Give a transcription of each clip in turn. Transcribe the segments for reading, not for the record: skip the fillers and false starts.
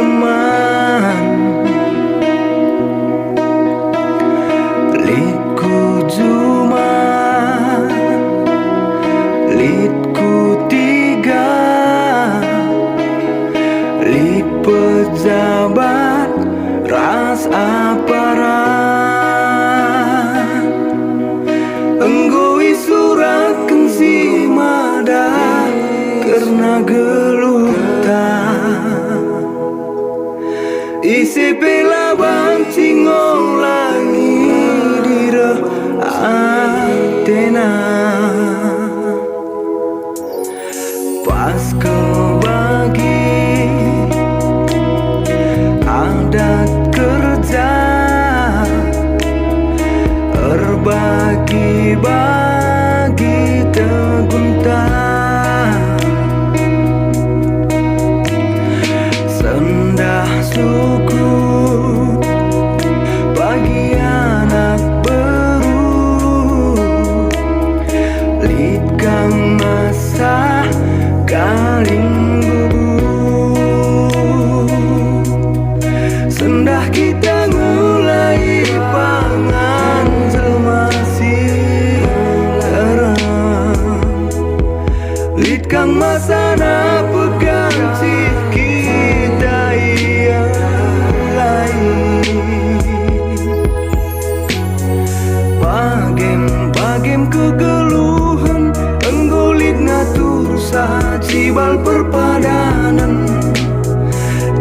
teman. Litku cuma litku tiga, lit pejabat ras aparat. Enggoi surat kensi madah karena gelutan. Isi pela banci ngolangi dira antena. Pas kebagi adat kerja, terbagi-bagi tegunta. Sendah sukut bagi anak baru, lit kang masa kaling gugur. Sendah kita mulai pangan masih terang, lit kang masana pegang kita yang lain. Bagem kegeluhan enggolit ngatur sajibal perpadanan.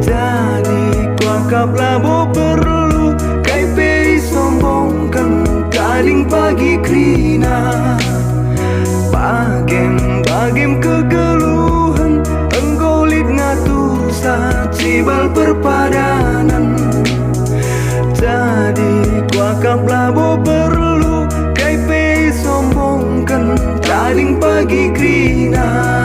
Jadi kuakap labo perlu kai pei sombongkan kaling pagi krina. Bagem kegeluhan enggolit ngatur sajibal perpadanan. Jadi kuakap labo perlu kai pei sombongkan kaling pagi krina.